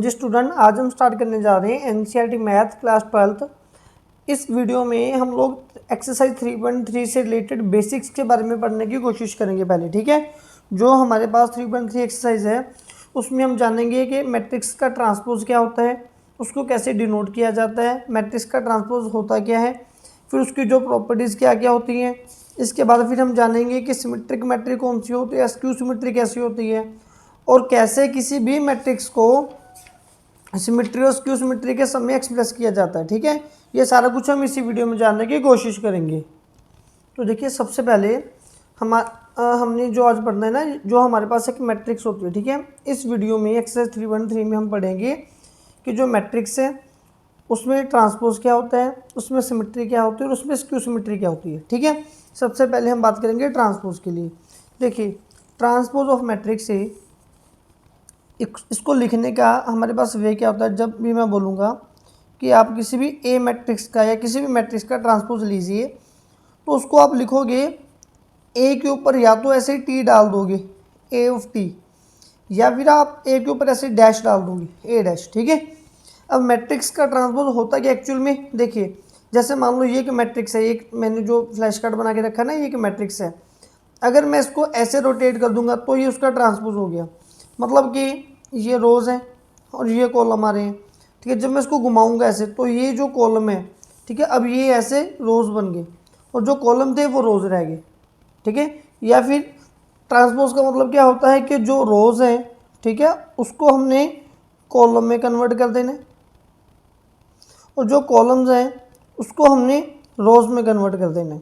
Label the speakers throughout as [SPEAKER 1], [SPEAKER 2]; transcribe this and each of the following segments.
[SPEAKER 1] जी student, आज हम start करने जा रहे हैं एनसीईआरटी मैथ क्लास 12। इस वीडियो में हम लोग एक्सरसाइज 3.3 से रिलेटेड बेसिक्स के बारे में पढ़ने की कोशिश करेंगे पहले, ठीक है। जो हमारे पास 3.3 एक्सरसाइज है उसमें हम जानेंगे कि मैट्रिक्स का ट्रांसपोज क्या होता है, उसको कैसे डिनोट किया जाता है, मैट्रिक्स का ट्रांसपोज होता क्या है, फिर उसकी जो प्रॉपर्टीज़ क्या क्या होती हैं। इसके बाद फिर हम जानेंगे कि सिमेट्रिक मैट्रिक कौन सी होती है, स्क्यू सिमेट्रिक कैसी होती है, और कैसे किसी भी मैट्रिक्स को सिमेट्री और स्क्यू सिमेट्री के समय एक्सप्रेस किया जाता है, ठीक है। ये सारा कुछ हम इसी वीडियो में जानने की कोशिश करेंगे। तो देखिए, सबसे पहले हमने जो आज पढ़ना है ना, जो हमारे पास एक मैट्रिक्स होती है, ठीक है। इस वीडियो में एक्सरसाइज 3.3 में हम पढ़ेंगे कि जो मैट्रिक्स है उसमें ट्रांसपोज क्या होता है, उसमें सिमेट्री क्या होती है और उसमें स्क्यू सिमेट्री क्या होती है, ठीक है। सबसे पहले हम बात करेंगे ट्रांसपोज के लिए। देखिए, ट्रांसपोज ऑफ मैट्रिक्स से इसको लिखने का हमारे पास वे क्या होता है। जब भी मैं बोलूँगा कि आप किसी भी ए मैट्रिक्स का या किसी भी मैट्रिक्स का ट्रांसपोज लीजिए, तो उसको आप लिखोगे ए के ऊपर या तो ऐसे टी डाल दोगे, ए ऑफ टी, या फिर आप ए के ऊपर ऐसे डैश डाल दोगे, ए डैश, ठीक है। अब मैट्रिक्स का ट्रांसपोज होता है कि एक्चुअल में, देखिए जैसे मान लो ये एक मैट्रिक्स है, एक मैंने जो फ्लैश कार्ड बना के रखा है ना, ये एक मैट्रिक्स है। अगर मैं इसको ऐसे रोटेट कर दूंगा तो ये उसका ट्रांसपोज हो गया। मतलब कि ये रोज़ हैं और ये कॉलम आ रहे हैं, ठीक है। जब मैं इसको घुमाऊंगा ऐसे तो ये जो कॉलम है, ठीक है, अब ये ऐसे रोज़ बन गए और जो कॉलम थे वो रोज़ रह गए, ठीक है। या फिर ट्रांसपोज का मतलब क्या होता है कि जो रोज़ हैं, ठीक है, उसको हमने कॉलम में कन्वर्ट कर देना, और जो कॉलम्स हैं उसको हमने रोज़ में कन्वर्ट कर देना।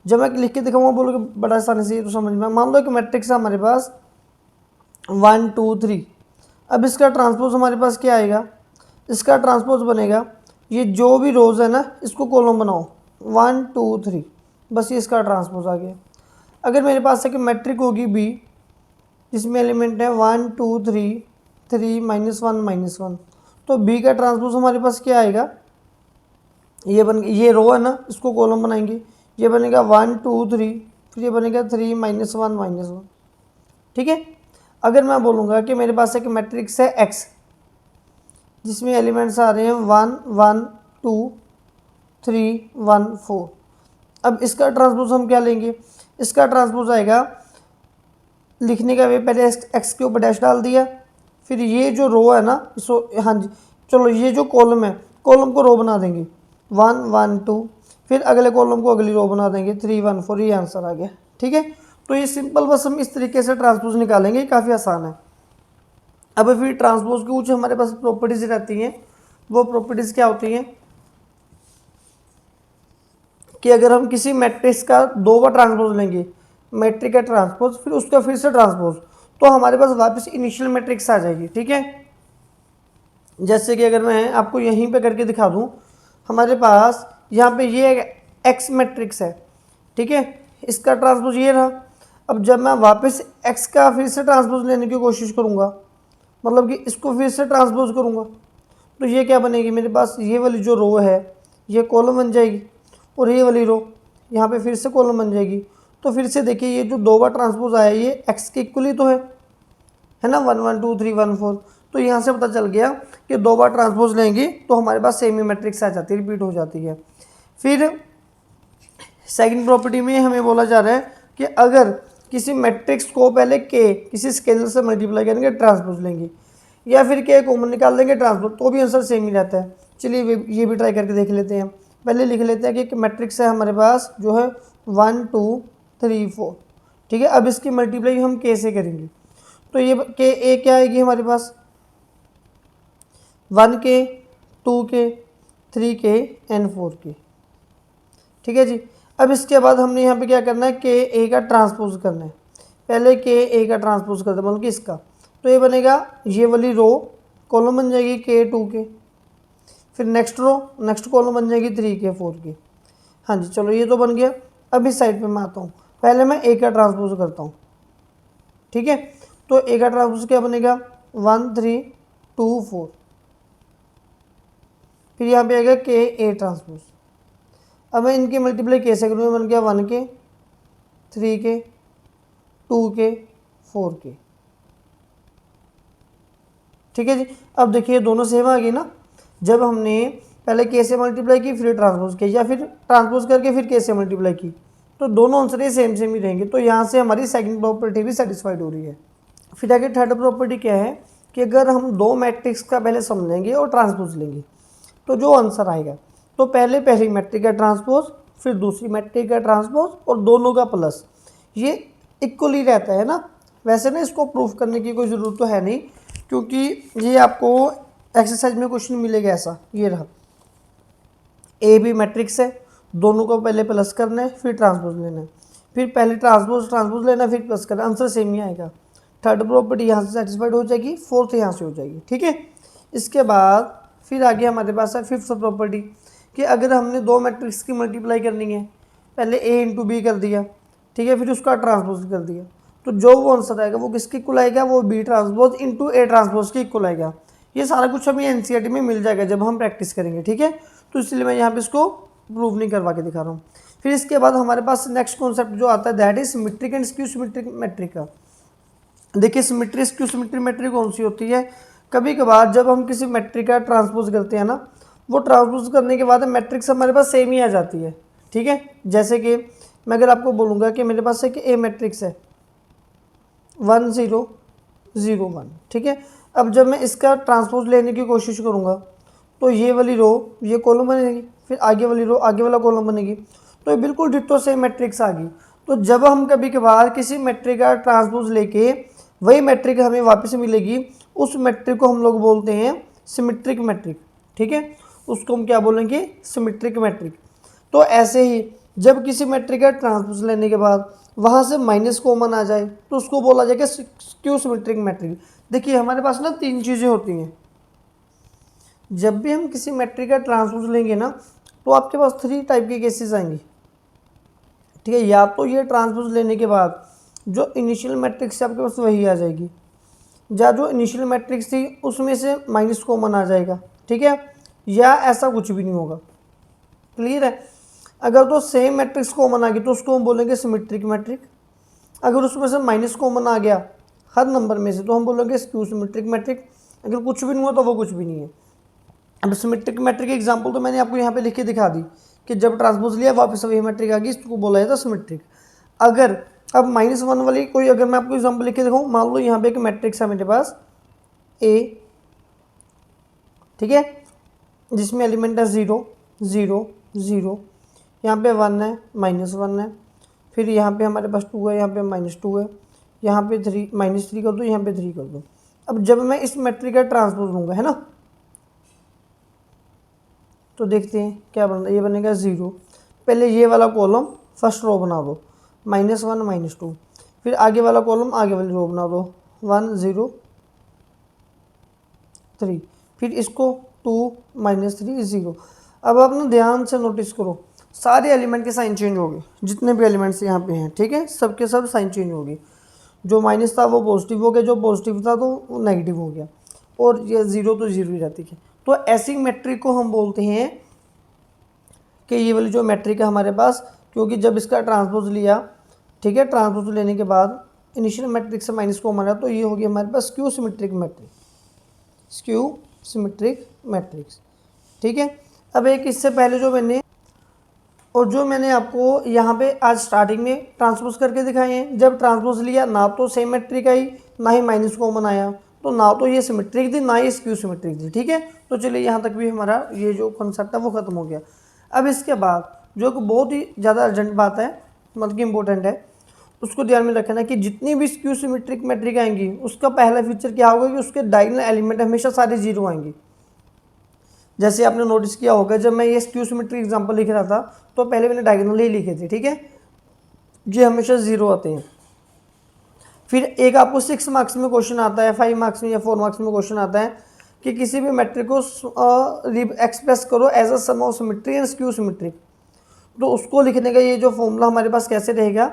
[SPEAKER 1] जब मैं लिख के दिखाऊंगा बोलोगे बड़ा आसानी से तो समझ में। मान लो कि मैट्रिक्स है हमारे पास 1 2 3। अब इसका ट्रांसपोज हमारे पास क्या आएगा, इसका ट्रांसपोज बनेगा ये जो भी रोज़ है ना इसको कॉलम बनाओ 1 2 3, बस ये इसका ट्रांसपोज आ गया। अगर मेरे पास एक मैट्रिक होगी बी जिसमें एलिमेंट है 1 2 3 3 -1 -1, तो बी का ट्रांसपोज हमारे पास क्या आएगा, ये रो है ना, इसको कॉलम बनाएंगे, ये बनेगा 1 2 3, फिर ये बनेगा 3 -1 -1, ठीक है। अगर मैं बोलूँगा कि मेरे पास एक मैट्रिक्स है एक्स जिसमें एलिमेंट्स आ रहे हैं 1 1 2 3 1 4, अब इसका ट्रांसपोज हम क्या लेंगे, इसका ट्रांसपोज आएगा, लिखने का वे पहले एक्स के ऊपर डैश डाल दिया, फिर ये जो रो है ना इसको, हाँ जी चलो, ये जो कॉलम है कॉलम को रो बना देंगे 1 1 2, फिर अगले कॉलम को अगली रो बना देंगे 3 1 4, ये आंसर आ गया, ठीक है। तो ये सिंपल, बस हम इस तरीके से ट्रांसपोज निकालेंगे, काफ़ी आसान है। अब फिर ट्रांसपोज की कुछ हमारे पास प्रॉपर्टीज रहती हैं। वो प्रॉपर्टीज क्या होती हैं कि अगर हम किसी मैट्रिक्स का 2 बार ट्रांसपोज लेंगे, मैट्रिक का ट्रांसपोज फिर उसका फिर से ट्रांसपोज, तो हमारे पास वापस इनिशियल मैट्रिक्स आ जाएगी, ठीक है। जैसे कि अगर मैं आपको यहीं पे करके दिखा दूं, हमारे पास यहाँ पे ये एक्स मैट्रिक्स है, ठीक है, इसका ट्रांसपोज ये रहा। अब जब मैं वापस एक्स का फिर से ट्रांसपोज लेने की कोशिश करूँगा, मतलब कि इसको फिर से ट्रांसपोज करूँगा, तो ये क्या बनेगी, मेरे पास ये वाली जो रो है ये कॉलम बन जाएगी, और ये वाली रो यहाँ पे फिर से कॉलम बन जाएगी। तो फिर से देखिए, ये जो 2 बार ट्रांसपोज आया ये एक्स के इक्वली तो है ना, 1 1 2 3 1 4। तो यहाँ से पता चल गया कि 2 बार ट्रांसपोज लेंगे तो हमारे पास सेम ही मैट्रिक्स आ जाती है, रिपीट हो जाती है। फिर सेकंड प्रॉपर्टी में हमें बोला जा रहा है कि अगर किसी मैट्रिक्स को पहले के किसी स्केलर से मल्टीप्लाई करेंगे ट्रांसपोज लेंगे, या फिर के कॉमन निकाल देंगे ट्रांसपोज, तो भी आंसर सेम ही रहता है। चलिए ये भी ट्राई करके देख लेते हैं। पहले लिख लेते हैं कि एक मैट्रिक्स है हमारे पास जो है 1 2 3 4, ठीक है। अब इसकी मल्टीप्लाई हम के से करेंगे, तो ये के ए क्या आएगी हमारे पास 1 के 2 के 3 के एंड 4 के, ठीक है जी। अब इसके बाद हमने यहाँ पे क्या करना है, के ए का ट्रांसपोज करना है। पहले के ए का ट्रांसपोज करते हैं, मतलब कि इसका, तो ये बनेगा ये वाली रो कॉलम बन जाएगी के 2 के, फिर नेक्स्ट रो नेक्स्ट कॉलम बन जाएगी 3 के 4 की। हाँ जी चलो, ये तो बन गया। अब इस साइड पे मैं आता हूँ, पहले मैं ए का ट्रांसपोज करता हूँ, ठीक है। तो ए का ट्रांसपोज क्या बनेगा 1 3 2 4, फिर यहाँ पे आएगा के ए ट्रांसपोज। अब मैं इनकी मल्टीप्लाई कैसे करूँ, बन गया 1 के 3 के 2 के 4 के, ठीक है जी। अब देखिए दोनों सेम आ गई ना, जब हमने पहले के से मल्टीप्लाई की फिर ट्रांसपोज किया, या फिर ट्रांसपोज करके फिर के से मल्टीप्लाई की, तो दोनों आंसर ये सेम सेम ही रहेंगे। तो यहाँ से हमारी सेकंड प्रॉपर्टी भी सेटिस्फाइड हो रही है। फिर आगे थर्ड प्रॉपर्टी क्या है कि अगर हम दो मैट्रिक्स का पहले सम लेंगे और ट्रांसपोज लेंगे तो जो आंसर आएगा, तो पहली मैट्रिक का ट्रांसपोज, फिर दूसरी मैट्रिक का ट्रांसपोज और दोनों का प्लस, ये इक्वली रहता है ना। वैसे ना इसको प्रूफ करने की कोई ज़रूरत तो है नहीं, क्योंकि ये आपको एक्सरसाइज में क्वेश्चन मिलेगा ऐसा, ये रहा ए बी मैट्रिक्स है, दोनों को पहले प्लस करना है फिर ट्रांसपोज लेना है, फिर पहले ट्रांसपोज लेना है फिर प्लस करना है, आंसर सेम ही आएगा। थर्ड प्रॉपर्टी यहाँ से सेटिस्फाइड हो जाएगी, फोर्थ यहाँ से हो जाएगी, ठीक है। इसके बाद फिर आगे हमारे पास है फिफ्थ प्रॉपर्टी कि अगर हमने दो मैट्रिक्स की मल्टीप्लाई करनी है, पहले ए इंटू बी कर दिया, ठीक है, फिर उसका ट्रांसपोज कर दिया, तो जो वो आंसर आएगा वो किसके इक्वल आएगा, वो B transpose into A transpose के इक्वल आएगा। ये सारा कुछ हमें एनसीईआरटी में मिल जाएगा जब हम प्रैक्टिस करेंगे, ठीक है। तो इसलिए मैं यहाँ पे इसको प्रूव नहीं करवा के दिखा रहा हूँ। फिर इसके बाद हमारे पास नेक्स्ट कॉन्सेप्ट जो आता है that is symmetric and skew symmetric matric का। देखिए सिमेट्रिक स्क्यू सिमेट्रिक मैट्रिक कौन सी होती है, कभी कभार जब हम किसी मैट्रिक का ट्रांसपोज करते हैं ना, वो ट्रांसपोज करने के बाद मैट्रिक्स हमारे पास सेम ही आ जाती है, ठीक है। जैसे कि मैं अगर आपको बोलूँगा कि मेरे पास एक ए मैट्रिक्स है 1 0 0 1, ठीक है। अब जब मैं इसका ट्रांसपोज लेने की कोशिश करूँगा तो ये वाली रो ये कॉलम बनेगी, फिर आगे वाली रो आगे वाला कॉलम बनेगी, तो ये बिल्कुल डिट्टो सेम मैट्रिक्स आ गई। तो जब हम कभी कभार किसी मैट्रिक का ट्रांसपोज लेके वही मैट्रिक हमें वापस मिलेगी, उस मैट्रिक को हम लोग बोलते हैं सिमेट्रिक मैट्रिक, ठीक है। उसको हम क्या बोलेंगे, सिमेट्रिक मैट्रिक। तो ऐसे ही जब किसी मैट्रिक का ट्रांसपोज लेने के बाद वहाँ से माइनस कॉमन आ जाए तो उसको बोला जाएगा स्क्यू सिमेट्रिक मैट्रिक। देखिए हमारे पास ना तीन चीज़ें होती हैं, जब भी हम किसी मैट्रिक का ट्रांसपोज लेंगे ना तो आपके पास 3 टाइप के केसेस आएंगे, ठीक है। या तो ये ट्रांसपोज लेने के बाद जो इनिशियल मैट्रिक्स है आपके पास वही आ जाएगी, या जो इनिशियल मैट्रिक्स थी उसमें से माइनस कॉमन आ जाएगा, ठीक है, या ऐसा कुछ भी नहीं होगा। क्लियर है। अगर तो सेम मैट्रिक्स कॉमन आ गई तो उसको हम बोलेंगे सिमेट्रिक मैट्रिक। अगर उसमें से माइनस कॉमन आ गया हर नंबर में से तो हम बोलेंगे स्क्यू सिमेट्रिक मैट्रिक। अगर कुछ भी नहीं हुआ तो वो कुछ भी नहीं है। अब सिमेट्रिक मैट्रिक एग्जांपल तो मैंने आपको यहाँ पे लिख के दिखा दी कि जब ट्रांसपोज लिया वापस वही मैट्रिक आ गई, इसको बोला जाता है सिमेट्रिक। अगर अब -1 वाली कोई अगर मैं आपको एग्जांपल लिख के दिखाऊँ, मान लो यहाँ पे एक मैट्रिक्स है मेरे पास ए, ठीक है, जिसमें एलिमेंट है 0 0 0, यहाँ पे 1 है -1 है, फिर यहाँ पे हमारे पास 2 है, यहाँ पे -2 है, यहाँ पे 3 -3 कर दो, यहाँ पे 3 कर दो। अब जब मैं इस मैट्रिक का ट्रांसपोज लूँगा, है ना, तो देखते हैं क्या बन रहा है। ये बनेगा 0, पहले ये वाला कॉलम फर्स्ट रो बना दो -1 -2, फिर आगे वाला कॉलम आगे वाली रो बना दो 1 0 3, फिर इसको 2 -3 0। अब आप ना ध्यान से नोटिस करो, सारे एलिमेंट के साइन चेंज हो गए, जितने भी एलिमेंट्स यहाँ पे हैं, ठीक है, सबके सब साइन चेंज हो गए। जो माइनस था वो पॉजिटिव हो गया, जो पॉजिटिव था तो वो नेगेटिव हो गया, और ये 0 तो 0 ही रहती है। तो ऐसी मैट्रिक को हम बोलते हैं कि ये वाली जो मैट्रिक है हमारे पास, क्योंकि जब इसका ट्रांसपोज लिया, ठीक है, ट्रांसपोज लेने के बाद इनिशियल मैट्रिक से माइनस को माना, तो ये होगी हमारे पास skew symmetric matrix, skew symmetric matrix, ठीक है। अब एक इससे पहले जो मैंने आपको यहाँ पे आज स्टार्टिंग में ट्रांसपोज करके दिखाए हैं, जब ट्रांसपोज लिया ना तो सेम मैट्रिक आई ना ही माइनस कॉमन आया, तो ना तो ये सिमेट्रिक थी ना ही स्क्यू सिमेट्रिक थी, ठीक है। तो चलिए यहाँ तक भी हमारा ये जो कॉन्सेप्ट है वो खत्म हो गया। अब इसके बाद जो कि बहुत ही ज़्यादा अर्जेंट बात है, मतलब कि इम्पोर्टेंट है, उसको ध्यान में रखना कि जितनी भी स्क्यू सिमेट्रिक मैट्रिक आएंगी उसका पहला फीचर क्या होगा कि उसके डायगोनल एलिमेंट हमेशा सारे 0 आएंगे। जैसे आपने नोटिस किया होगा जब मैं ये स्क्यू सिमेट्रिक एग्जांपल लिख रहा था तो पहले मैंने डायगोनल ही लिखे थे, ठीक है, ये हमेशा 0 आते हैं। फिर एक आपको 6 मार्क्स में क्वेश्चन आता है, 5 मार्क्स में या 4 मार्क्स में क्वेश्चन आता है कि किसी भी मैट्रिक को एक्सप्रेस करो as a sum of symmetry and skew symmetric. तो उसको लिखने का ये जो फॉर्मूला हमारे पास कैसे रहेगा,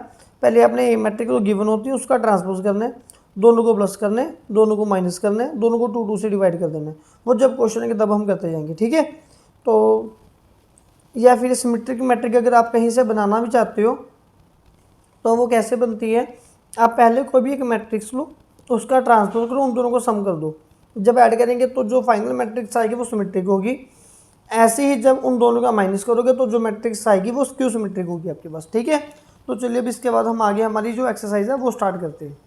[SPEAKER 1] पहले अपने ए मैट्रिक जो गिवन होती है उसका ट्रांसपोज करना है, दोनों को प्लस करना है, दोनों को माइनस करना है, दोनों को 2 2 से डिवाइड कर देना है। वो जब क्वेश्चन है तब हम करते जाएंगे, ठीक है। तो या फिर सिमेट्रिक मैट्रिक अगर आप कहीं से बनाना भी चाहते हो तो वो कैसे बनती है, आप पहले कोई भी एक मैट्रिक्स लो, उसका ट्रांसपोज करो, उन दोनों को सम कर दो, जब ऐड करेंगे तो जो फाइनल मैट्रिक्स आएगी वो सिमेट्रिक होगी। ऐसे ही जब उन दोनों का माइनस करोगे तो जो मैट्रिक्स आएगी वो स्क्यू सिमेट्रिक होगी आपके पास। ठीक है, तो चलिए अब इसके बाद हम आगे हमारी जो एक्सरसाइज है वो स्टार्ट करते हैं।